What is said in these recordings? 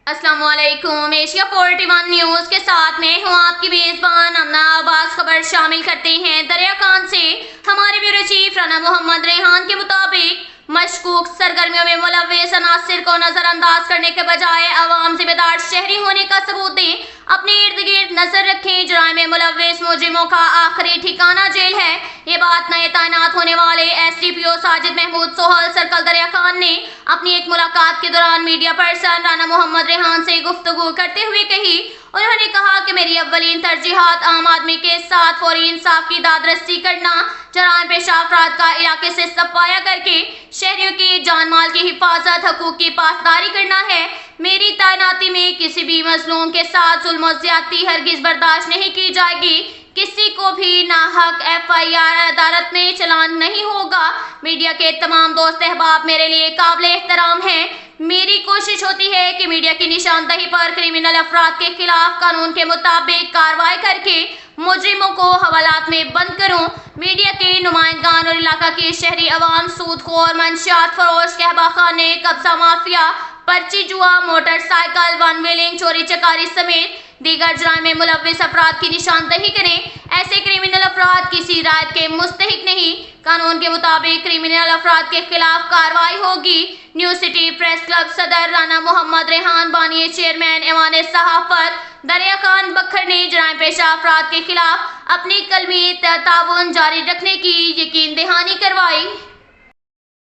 अस्सलाम वालेकुम। Asia 41 news के साथ मैं हूँ आपकी मेज़बान अमना अब्बास। खबर शामिल करते हैं दरिया खान से। हमारे ब्यूरो चीफ राना मोहम्मद रेहान के मुताबिक मशकूक सरगर्मियों में मुलव्वस अनासिर को नजरअंदाज करने के बजाय अवाम जिम्मेदार शहरी होने का सबूत दें। अपने इर्द गिर्द नजर रखें। जुराइम में मुलव्वस मुजरिमों का आखिरी ठिकाना जेल है। ये बात नए तैनात होने वाले SDPO साजिद महमूद सोहल सर्कल दरिया खान ने अपनी एक मुलाकात के दौरान मीडिया पर्सन राना मोहम्मद रेहान से गुफ्तगू करते हुए कही। उन्होंने कहा कि मेरी अव्वलीन तरजीहात आम आदमी के साथ फौरी इंसाफ की दादरसी करना, जराइम पेशा अफराद का इलाके से सफाया करके शहरियों की जान माल की हिफाजत, हकूक की पासदारी करना है। मेरी तैनाती में किसी भी मजलूम के साथ जुल्म और ज्यादती हरगिज बर्दाश्त नहीं की जाएगी। किसी को भी नाहक FIR अदालत में चलान नहीं होगा। मीडिया के तमाम दोस्त अहबाब मेरे लिए काबिल एहतराम हैं। मेरी कोशिश होती है कि मीडिया की निशानदही पर क्रिमिनल अफराद के खिलाफ कानून के मुताबिक कार्रवाई करके मुजरिमों को हवालात में बंद करूं। मीडिया के नुमाइंदगान और इलाका की शहरी अवाम सूदखोर, मंशियात फरोश, कहबा खाने, कब्जा माफिया, पर्ची जुआ, मोटरसाइकिल, वन व्हीलिंग, चोरी चकारी समेत दीगर जुराइम में मुलव्वस अफराद की निशानदही करें। ऐसे क्रिमिनल अफराद किसी रायत के मुस्तहिक नहीं। कानून के मुताबिक क्रिमिनल अफराद के खिलाफ कार्रवाई होगी। न्यू सिटी प्रेस क्लब सदर राना मोहम्मद रेहान, बानी चेयरमैन ऐवान सहाफत दरिया खान बखर ने जुराइम पेशा अफराद के खिलाफ अपनी कलमी ताउन जारी रखने की यकीन दहानी करवाई।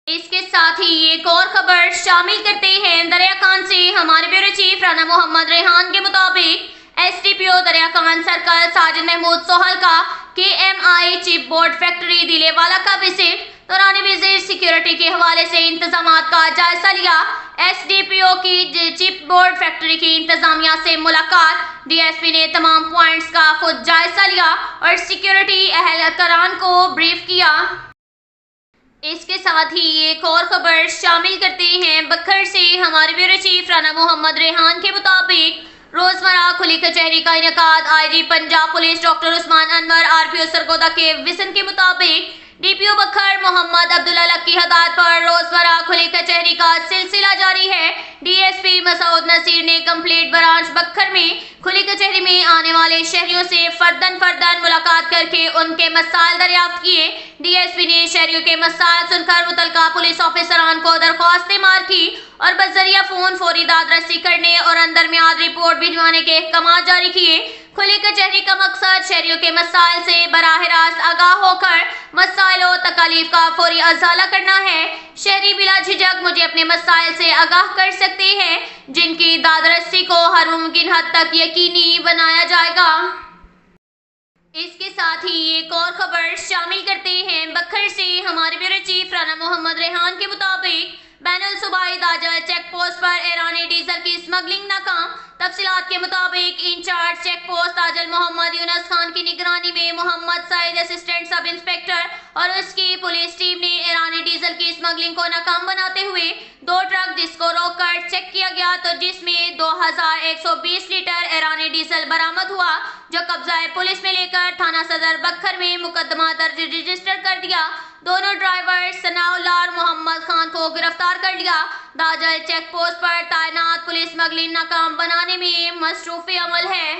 इसके साथ ही एक और खबर शामिल करते हैं दरिया खान से। हमारे ब्यूरो चीफ राना मोहम्मद रेहान के मुताबिक SDPO दरिया खान सर्कल साजिद महमूद सोहल का KMI चिप बोर्ड फैक्ट्री दिलेवाला का विजिट। दौरान विजिट सिक्योरिटी के हवाले से इंतजामात का जायजा लिया। SDPO की चिप बोर्ड फैक्ट्री की इंतजामिया से मुलाकात। DSP ने तमाम पॉइंट्स का खुद जायजा लिया और सिक्योरिटी अहलकारान को ब्रीफ किया। इसके साथ ही एक और खबर शामिल करते हैं बखर से। हमारे ब्यूरो चीफ राना मोहम्मद रेहान के मुताबिक रोजमर्रा खुली कचहरी का इनेकाद। IG Punjab police doctor Usman Anwar RPO Sargodha के विजन के मुताबिक DPO बखर मोहम्मद अब्दुल्ला लक की हदायत पर रोजमर्रा खुली कचहरी का सिलसिला जारी है। DSP मसूद नसीर ने कंप्लीट ब्रांच बखर में खुली कचहरी में आने वाले शहरियों से फर्दन मुलाकात करके उनके मसाइल दरियाफ्त किए। DSP ने शहरियों के मसाइल सुनकर मुतलका पुलिस ऑफिसरान को दरख्वास्तें मार की और बजरिया फोन फौरी दादरसी करने और अंदर मियाद रिपोर्ट भिजवाने के अहकाम जारी किए। खुली कचहरी का मकसद शहरियों के मसाइल से बराह रास्त आगाह होकर मसाइल और तकालीफ का फौरी अजाला करना है। शहरी बिला झिझक मुझे अपने मसाइल से आगाह कर सकते हैं, जिनकी दादरसी को हर मुमकिन हद तक यकीनी बनाया जाएगा। इसके साथ ही एक और खबर शामिल करते हैं बखर से। हमारे ब्यूरो चीफ राना मोहम्मद रेहान के मुताबिक बैनुल सूबाई दाजल चेक पोस्ट पर ईरानी डीजल की स्मगलिंग नाकाम। तफसीलात के मुताबिक incharge check post Dajal Muhammad Younus Khan की निगरानी में Muhammad Saeed assistant sub inspector और उसकी पुलिस टीम ने ईरानी डीजल की स्मगलिंग को नाकाम बनाते हुए 2 ट्रक जिसको रोककर चेक किया गया तो जिसमें 2120 लीटर ईरानी डीजल बरामद हुआ, जो कब्जा पुलिस में लेकर थाना सदर बखर में मुकदमा दर्ज रजिस्टर कर दिया। दोनों ड्राइवर सनाउल्लाह और मोहम्मद खान को गिरफ्तार कर लिया। दाजल चेक पोस्ट पर तैनात पुलिस स्मगलिंग नाकाम बनाने में मसरूफ अमल है।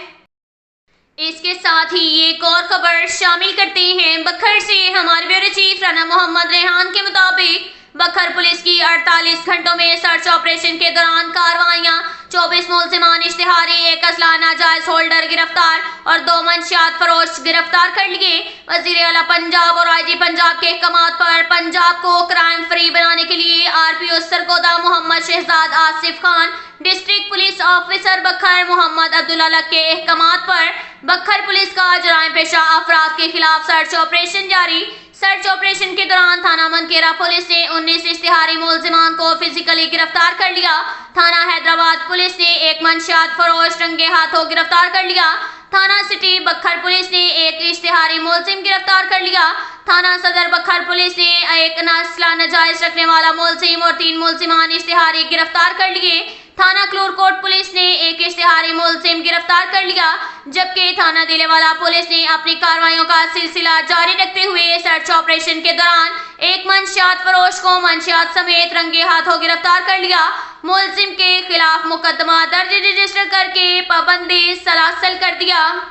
इसके साथ ही एक और खबर शामिल करते हैं बखर से। हमारे ब्यूरो चीफ राना मोहम्मद रेहान के मुताबिक बखर पुलिस की 48 घंटों में सर्च ऑपरेशन के दौरान कार्रवाइयां। 24 मुलजिमान इश्तिहारी, 1 असला नाजायज होल्डर गिरफ्तार और 2 मंशियात फरोश गिरफ्तार कर लिए। वजीर आला पंजाब और IG पंजाब के अहकाम पर पंजाब को क्राइम फ्री बनाने के लिए RPO Sargodha Muhammad Shahzad Asif Khan, district police officer Bhakkar Muhammad Abdullah luck के अहकाम पर बखर पुलिस का जराइम पेशा अफराद के खिलाफ सर्च ऑपरेशन जारी। सर्च ऑपरेशन के दौरान थाना मनकेरा पुलिस ने 19 इश्तिहारी मुलजिमान को फिजिकली गिरफ्तार कर लिया। थाना हैदराबाद पुलिस ने 1 मंशियात फरोश रंगे हाथों गिरफ्तार कर लिया। थाना सिटी बखर पुलिस ने 1 इश्तिहारी मुलजिम गिरफ्तार कर लिया। थाना सदर बखर पुलिस ने 1 असला नाजायज रखने वाला मुलजिम और 3 मुलजिमान इश्तिहारी गिरफ्तार कर लिए। थाना क्लूरकोट पुलिस ने 1 इश्तिहारी मुलजिम गिरफ्तार कर लिया, जबकि थाना दिलेवाला पुलिस ने अपनी कार्रवाइयों का सिलसिला जारी रखते हुए सर्च ऑपरेशन के दौरान 1 मंशियात फरोश को मंशियात समेत रंगे हाथों गिरफ्तार कर लिया। मुलजिम के खिलाफ मुकदमा दर्ज रजिस्टर करके पाबंदी सलासल कर दिया।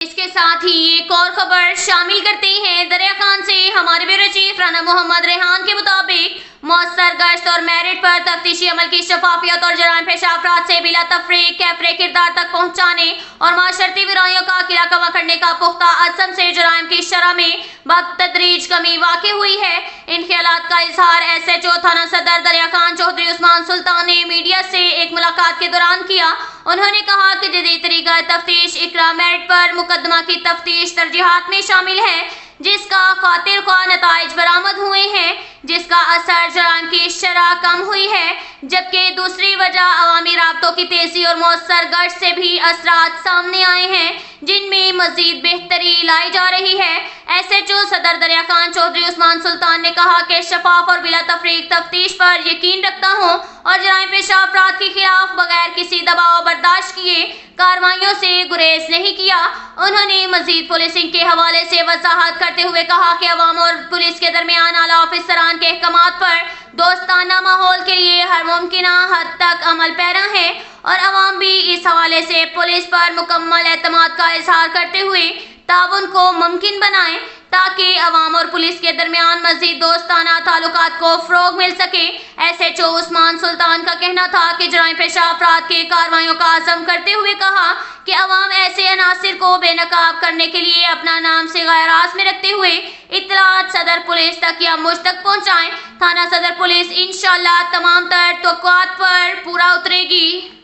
इसके साथ ही एक और खबर शामिल करते हैं। दरिया खान से हमारे ब्यूरो चीफ राना मोहम्मद रेहान के मुताबिक मौसर गश्त और मेरिट पर तफ्तीशी अमल की शफाफियत और जराइम पेशा अफराद से बिला तफरीक कैफरे किरदार तक पहुँचाने और माशरती बुराइयों का किला कमा करने का पुख्ता अज़्म से जराइम की शरह में बतदरीज कमी वाक़ई हुई है। इन ख्यालात का इजहार SHO थाना सदर दरिया खान चौधरी उस्मान सुल्तान ने मीडिया से एक मुलाकात के दौरान किया। उन्होंने कहा कि जदीद तरीका तफ्तीश इकरा मेरिट पर मुकदमा की तफ्तीश तरजीहात में शामिल है, जिसका खातिर ख्वाह नताइज बरामद हुए हैं, जिसका असर जराइम की शरह कम हुई है, जबकि दूसरी वजह अवामी राब्तों की तेजी और मौसर गश्त से भी असरात सामने आए हैं, जिनमें मजीद बेहतरी लाई जा रही है। SHO सदर दरिया खान चौधरी उस्मान सुल्तान ने कहा कि शफाफ और बिला तफरीक तफ्तीश पर यकीन रखता हूँ और जराइम पेशा अफराद के खिलाफ बगैर किसी दबाव बर्दाश्त किए कार्रवाइयों से गुरेज नहीं किया। उन्होंने मजीद पुलिसिंग के हवाले से वजाहत करते हुए कहा कि अवाम और पुलिस के दरमियान आला ऑफिसरान के अहकामात पर दोस्ताना माहौल के लिए हर मुमकिन हद तक अमल पैरा है और अवाम भी इस हवाले से पुलिस पर मुकम्मल एतमाद का इजहार करते हुए ताउन को मुमकिन बनाएं ताकि अवाम और पुलिस के दरमियान मजीद दोस्ताना ताल्लुकात को फ़रोग़ मिल सके। SHO उस्मान सुल्तान का कहना था कि जराइम पेशा अफराद के कार्रवाइयों का अज़्म करते हुए कहा कि अवाम ऐसे अनासिर को बेनकाब करने के लिए अपना नाम से गैराज में रखते हुए इत्तलात सदर पुलिस तक या मुझ तक पहुँचाएँ। थाना सदर पुलिस इंशाअल्लाह तमाम तर तवक्कुआत पर पूरा उतरेगी।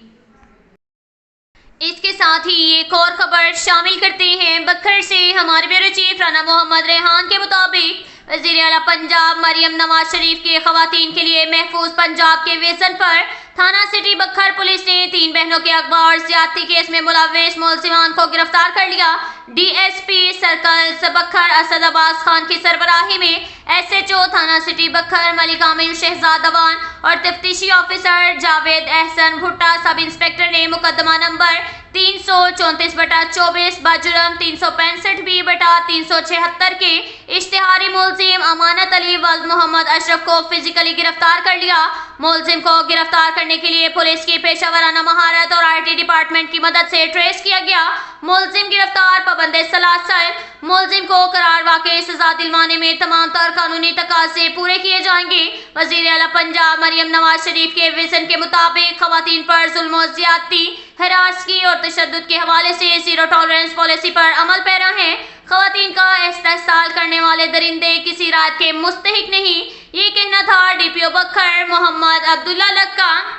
इसके साथ ही एक और खबर शामिल करते हैं। बखर से हमारे ब्यूरो चीफ राना मोहम्मद रेहान के मुताबिक वज़ीर आला पंजाब मरियम नवाज शरीफ के खवातीन के लिए महफूज पंजाब के विजन पर थाना सिटी बखर पुलिस ने 3 बहनों के अगवा और ज्यादती केस में मुलव्विस मुलजिमान को गिरफ्तार कर लिया। DSP सर्कल बखर असद अब्बास खान की सरबराही में SHO थाना सिटी बखर मलिक आमिर शहजाद अवान और तफ्तीशी ऑफिसर जावेद एहसन भुट्टा सब इंस्पेक्टर ने मुकदमा नंबर 334/24 बजुर्म 365B/376 के इश्तिहारी मुलजिम अमानत अली वल्द मोहम्मद अशरफ को फिजिकली गिरफ्तार कर लिया। मुलजिम को गिरफ्तार करने के लिए पुलिस की पेशावराना महारत और IT डिपार्टमेंट की मदद से ट्रेस किया गया। मुलजिम गिरफ्तार पाबंद सलासल। मुलजिम को करार वाक़ई सजा दिलवाने में तमाम तर कानूनी तकाज़े पूरे किए जाएंगे। वज़ीर आला पंजाब मरियम नवाज शरीफ के विजन के मुताबिक खवातीन पर जुल्म और ज्यादती, हरासगी और तशद्दुद के हवाले से ज़ीरो टॉलरेंस पॉलिसी पर अमल पैरा है। खवातीन का इस्तेहसाल करने वाले दरिंदे किसी राहत के मुस्तहिक नहीं, ये कहना था DPO बखर मोहम्मद अब्दुल्ला लक का।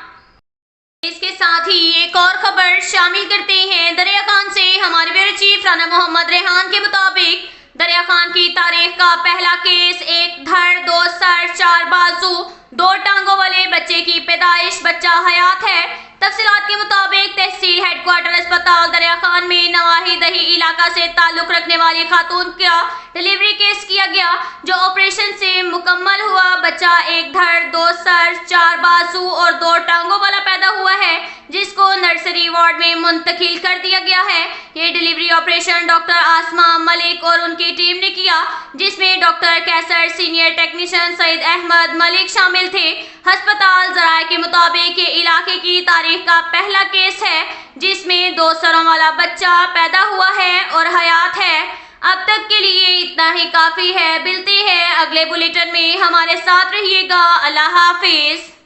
इसके साथ ही एक और खबर शामिल करते हैं। दरिया खान से हमारे ब्यूरो चीफ राना मोहम्मद रेहान के मुताबिक दरिया खान की तारीख का पहला केस एक धड़, 2 सर, 4 बाजू, 2 टांगों वाले बच्चे की पैदाइश, बच्चा हयात है। तफसीलात के मुताबिक तहसील हेडक्वार्टर अस्पताल दरिया खान में नवाही दही इलाका से ताल्लुक रखने वाली खातून का डिलीवरी केस किया गया, जो ऑपरेशन से मुकम्मल हुआ। बच्चा एक धड़, 2 सर, 4 बाजू और 2 टांगों वाला पैदा हुआ है, जिसको नर्सरी वार्ड में मुंतकिल कर दिया गया है। ये डिलीवरी ऑपरेशन डॉक्टर आसमा मलिक और उनकी टीम ने किया, जिसमें डॉक्टर कैसर, सीनियर टेक्नीशियन सईद अहमद मलिक शामिल थे। अस्पताल जराये के मुताबिक ये इलाके की तारीख का पहला केस है जिसमें 2 सरों वाला बच्चा पैदा हुआ है और हयात है। अब तक के लिए इतना ही काफ़ी है। मिलते हैं अगले बुलेटिन में, हमारे साथ रहिएगा। अल्लाह हाफिज।